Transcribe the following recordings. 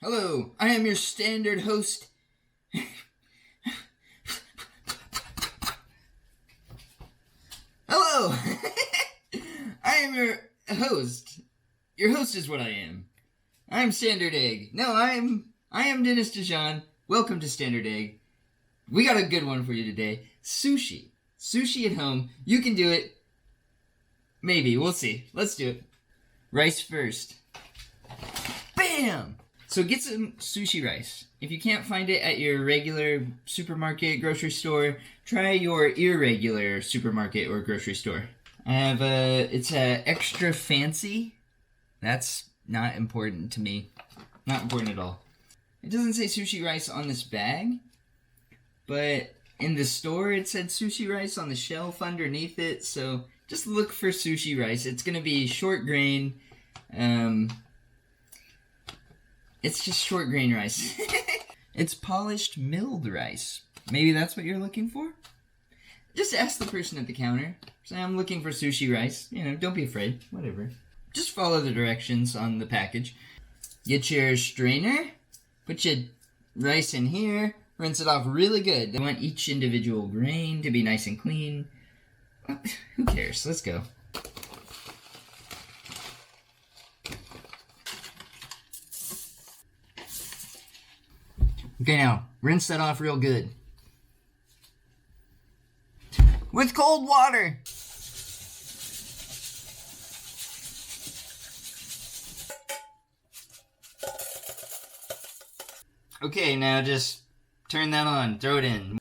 Hello, I am your standard host. Hello! I am your host. Your host is what I am. I'm Standard Egg. No, I am Dennis Dijon. Welcome to Standard Egg. We got a good one for you today. Sushi. Sushi at home. You can do it. Maybe. We'll see. Let's do it. Rice first. Bam! So get some sushi rice. If you can't find it at your regular supermarket, grocery store, try your irregular supermarket or grocery store. I have it's extra fancy. That's not important to me. Not important at all. It doesn't say sushi rice on this bag, but in the store it said sushi rice on the shelf underneath it, so just look for sushi rice. It's gonna be short grain, it's just short grain rice. It's polished milled rice. Maybe that's what you're looking for? Just ask the person at the counter. Say, I'm looking for sushi rice. You know, don't be afraid. Whatever. Just follow the directions on the package. Get your strainer. Put your rice in here. Rinse it off really good. You want each individual grain to be nice and clean. Who cares? Let's go. Okay, now, rinse that off real good. With cold water! Okay, now just turn that on, throw it in.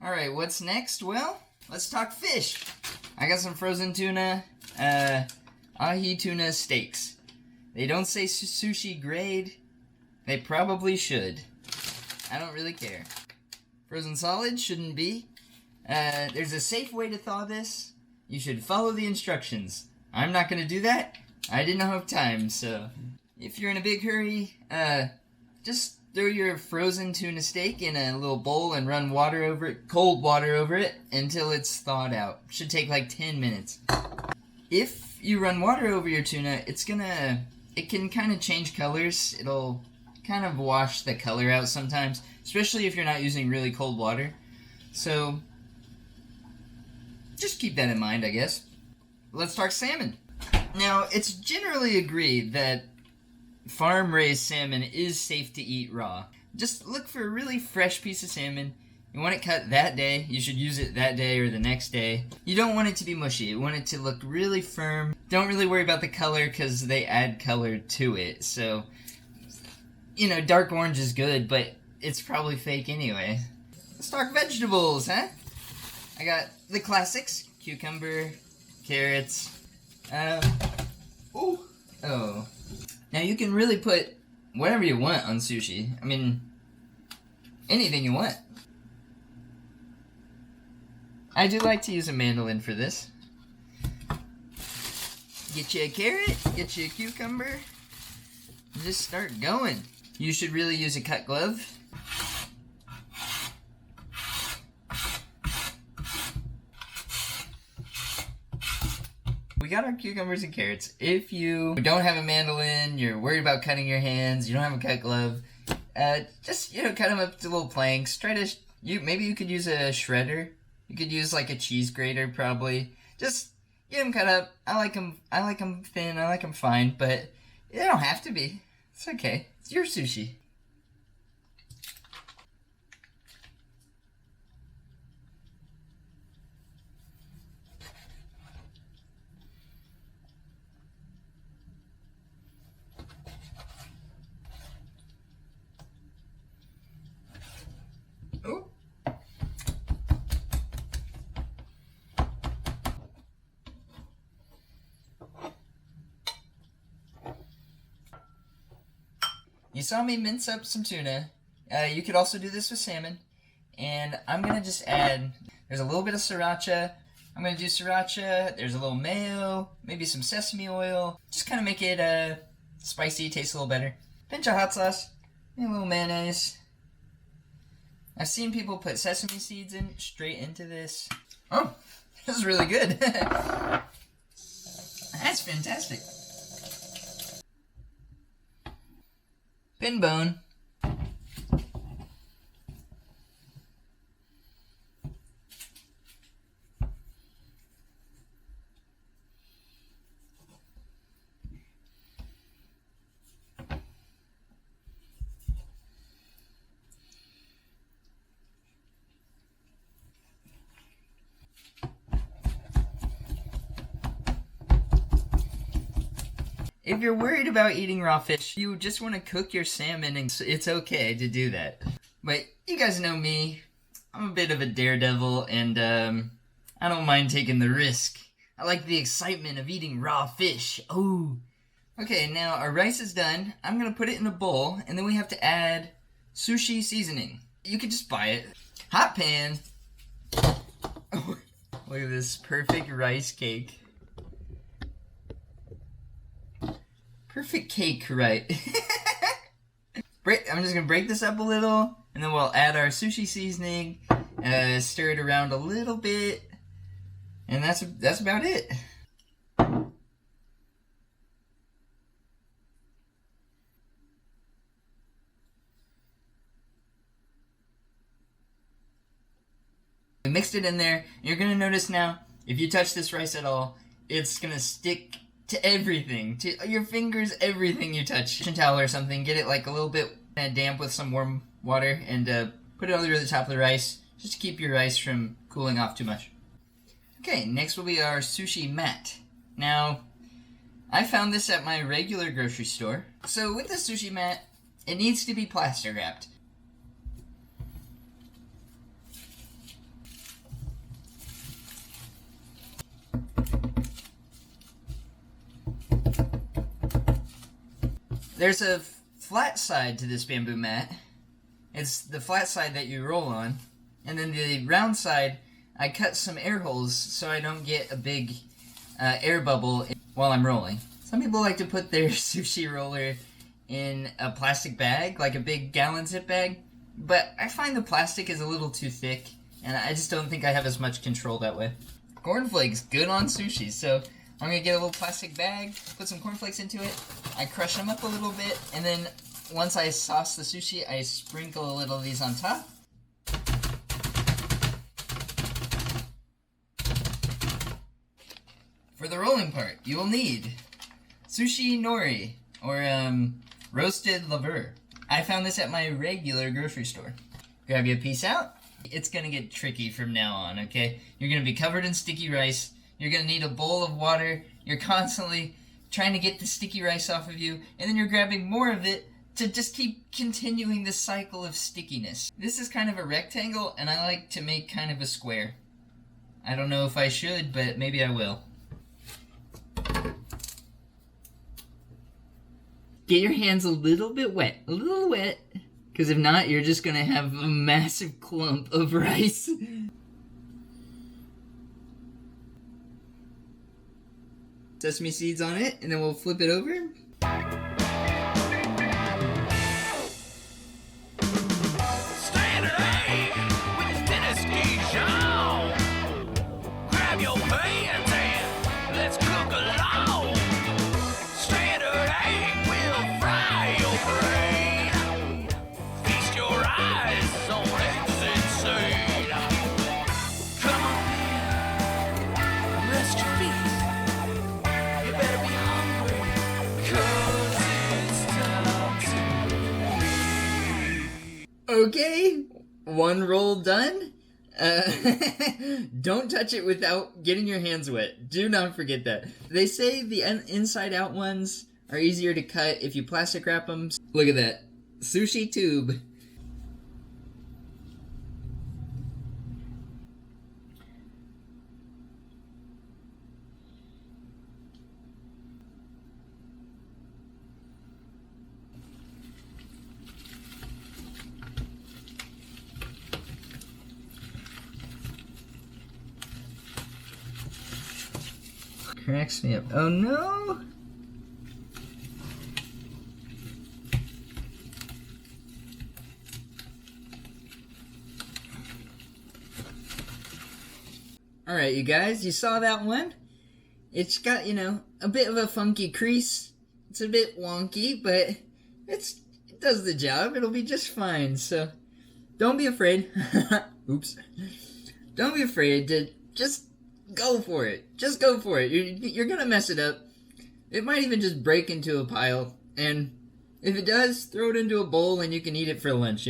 Alright, what's next? Well, let's talk fish. I got some frozen tuna, ahi tuna steaks. They don't say sushi grade. They probably should. I don't really care. Frozen solid shouldn't be. There's a safe way to thaw this. You should follow the instructions. I'm not gonna do that. I didn't have time, so if you're in a big hurry, just throw your frozen tuna steak in a little bowl and run water over it, cold water over it, until it's thawed out. Should take like 10 minutes. If you run water over your tuna, it can kind of change colors. It'll kind of wash the color out sometimes, especially if you're not using really cold water. So, just keep that in mind, I guess. Let's talk salmon. Now, it's generally agreed that farm-raised salmon is safe to eat raw. Just look for a really fresh piece of salmon. You want it cut that day, you should use it that day or the next day. You don't want it to be mushy, you want it to look really firm. Don't really worry about the color because they add color to it. So, you know, dark orange is good, but it's probably fake anyway. Let's talk vegetables, huh? I got the classics, cucumber, carrots, oh. Now you can really put whatever you want on sushi. I mean, anything you want. I do like to use a mandolin for this. Get you a carrot, get you a cucumber, and just start going. You should really use a cut glove. We got our cucumbers and carrots. If you don't have a mandolin, you're worried about cutting your hands, you don't have a cut glove, just, you know, cut them up to little planks. Maybe you could use a shredder. You could use like a cheese grater probably. Just get them cut up. I like them thin, I like them fine, but they don't have to be. It's okay. It's your sushi. Oh. You saw me mince up some tuna. You could also do this with salmon. And I'm going to just add, there's a little bit of sriracha. I'm going to do sriracha. There's a little mayo, maybe some sesame oil. Just kind of make it spicy, taste a little better. Pinch of hot sauce, maybe a little mayonnaise. I've seen people put sesame seeds in straight into this. Oh, This is really good. That's fantastic. Pin bone. If you're worried about eating raw fish, you just want to cook your salmon, and it's okay to do that. But you guys know me. I'm a bit of a daredevil, and I don't mind taking the risk. I like the excitement of eating raw fish. Oh. Okay, now our rice is done. I'm going to put it in a bowl, and then we have to add sushi seasoning. You can just buy it. Hot pan. Oh, look at this perfect rice cake. Perfect cake, right? I'm just gonna break this up a little, and then we'll add our sushi seasoning, stir it around a little bit, and that's about it. We mixed it in there. You're gonna notice now, if you touch this rice at all, it's gonna stick to everything, to your fingers, everything you touch. Kitchen towel or something, get it like a little bit damp with some warm water, and put it over the top of the rice, just to keep your rice from cooling off too much. Okay, next will be our sushi mat. Now, I found this at my regular grocery store. So with the sushi mat, it needs to be plastic wrapped. There's a flat side to this bamboo mat. It's the flat side that you roll on. And then the round side, I cut some air holes so I don't get a big air bubble while I'm rolling. Some people like to put their sushi roller in a plastic bag, like a big gallon zip bag. But I find the plastic is a little too thick, and I just don't think I have as much control that way. Cornflakes, good on sushi. So I'm going to get a little plastic bag, put some cornflakes into it, I crush them up a little bit, and then once I sauce the sushi, I sprinkle a little of these on top. For the rolling part, you will need sushi nori, or roasted liver. I found this at my regular grocery store. Grab you a piece out. It's going to get tricky from now on, okay? You're going to be covered in sticky rice. You're going to need a bowl of water. You're constantly trying to get the sticky rice off of you, and then you're grabbing more of it to just keep continuing this cycle of stickiness. This is kind of a rectangle, and I like to make kind of a square. I don't know if I should, but maybe I will. Get your hands a little bit wet, because if not, you're just going to have a massive clump of rice. Sesame seeds on it, and then we'll flip it over. Standard egg with his tennis skis on. Grab your hands and let's cook along. Standard egg will fry your brain. Feast your eyes on eggs insane. Come on in, rest your feet. Okay, one roll done. Don't touch it without getting your hands wet. Do not forget that. They say the inside out ones are easier to cut if you plastic wrap them. Look at that. Sushi tube. Cracks me up. Oh no! Alright, you guys, you saw that one? It's got, a bit of a funky crease. It's a bit wonky, but it does the job. It'll be just fine, so don't be afraid. Oops. Don't be afraid to just go for it. Just go for it. You're gonna mess it up. It might even just break into a pile, and if it does, throw it into a bowl and you can eat it for lunch,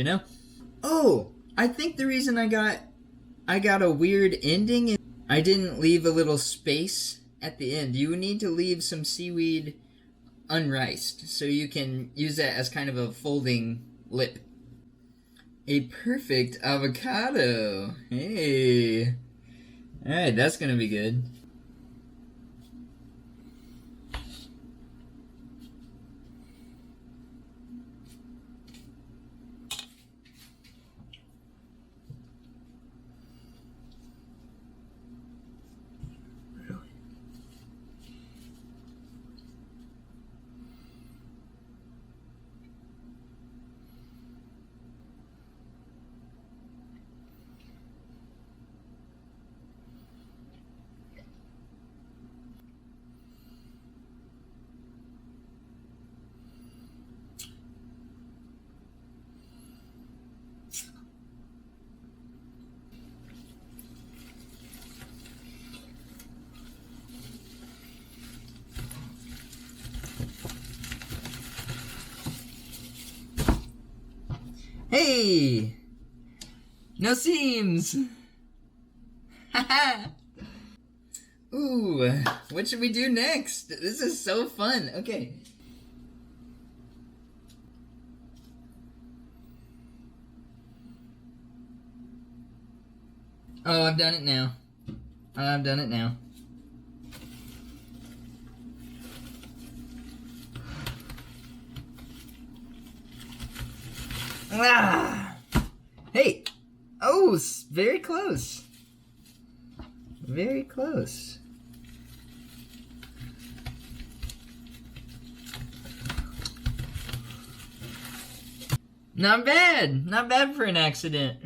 Oh, I think the reason I got a weird ending is I didn't leave a little space at the end. You need to leave some seaweed unriced so you can use that as kind of a folding lip. A perfect avocado. Hey. Alright, that's gonna be good. Hey! No seams! Haha! Ooh, what should we do next? This is so fun. Okay. Oh, I've done it now. I've done it now. Ah! Hey! Oh, very close. Very close. Not bad. Not bad for an accident.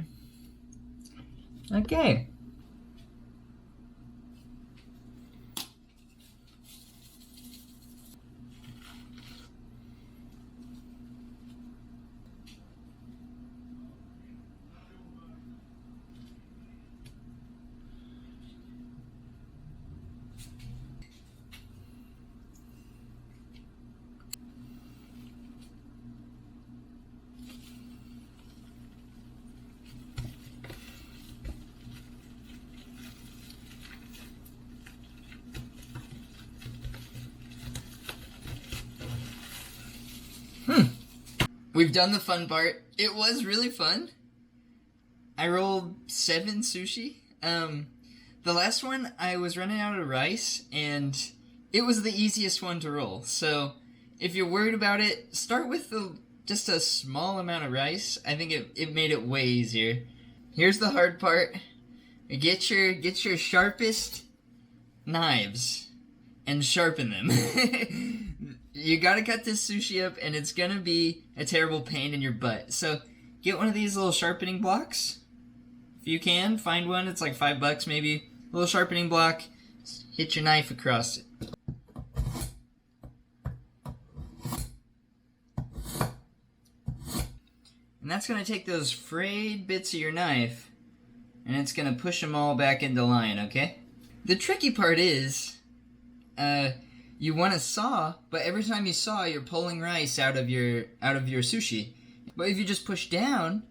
Okay. We've done the fun part. It was really fun. I rolled 7 sushi. The last one, I was running out of rice, and it was the easiest one to roll. So, if you're worried about it, start with just a small amount of rice. I think it made it way easier. Here's the hard part. Get your sharpest knives and sharpen them. You gotta cut this sushi up, and it's gonna be a terrible pain in your butt. So, get one of these little sharpening blocks. If you can, find one. It's like $5 maybe. A little sharpening block. Hit your knife across it. And that's gonna take those frayed bits of your knife, and it's gonna push them all back into line, okay? The tricky part is, you want to saw, but every time you saw, you're pulling rice out of your sushi. But if you just push down,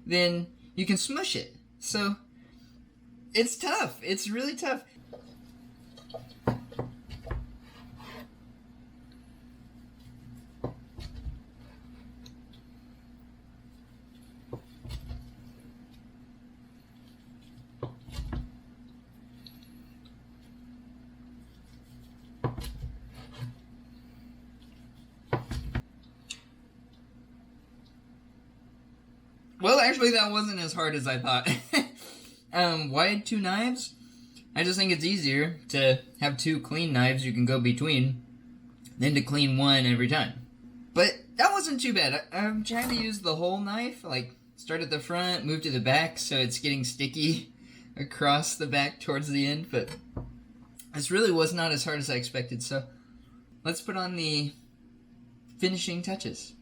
then you can smush it. So it's tough. It's really tough. Well, actually, that wasn't as hard as I thought. Why 2 knives? I just think it's easier to have 2 clean knives you can go between than to clean one every time. But that wasn't too bad. I'm trying to use the whole knife, like start at the front, move to the back, so it's getting sticky. across the back towards the end, but this really was not as hard as I expected, so let's put on the finishing touches.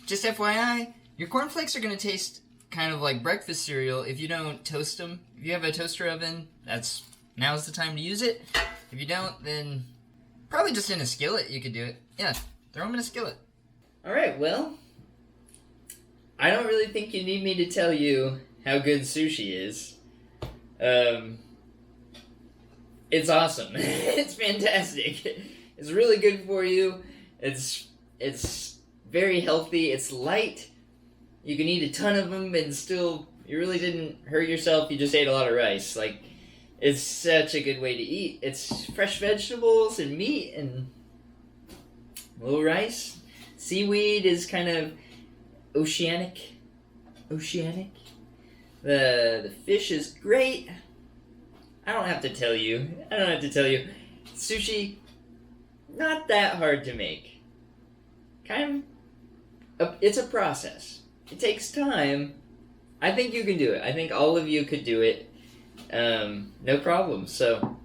Just FYI, your cornflakes are going to taste kind of like breakfast cereal if you don't toast them. If you have a toaster oven, now's the time to use it. If you don't, then probably just in a skillet you could do it. Yeah, throw them in a skillet. Alright, well, I don't really think you need me to tell you how good sushi is. It's awesome. It's fantastic. It's really good for you. It's very healthy. It's light. You can eat a ton of them and still, you really didn't hurt yourself. You just ate a lot of rice. Like, it's such a good way to eat. It's fresh vegetables and meat and a little rice. Seaweed is kind of oceanic. The fish is great. I don't have to tell you. Sushi, not that hard to make. It's a process. It takes time. I think you can do it. I think all of you could do it. No problem. So,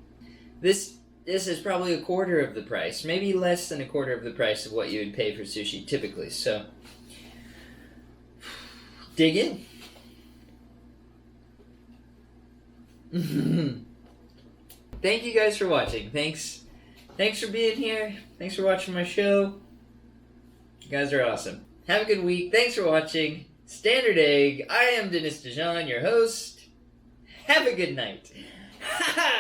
this is probably a quarter of the price. Maybe less than a quarter of the price of what you would pay for sushi typically. So, dig in. Thank you guys for watching. Thanks for being here. Thanks for watching my show. You guys are awesome. Have a good week. Thanks for watching Standard Egg. I am Dennis DeJean, your host. Have a good night. Ha ha!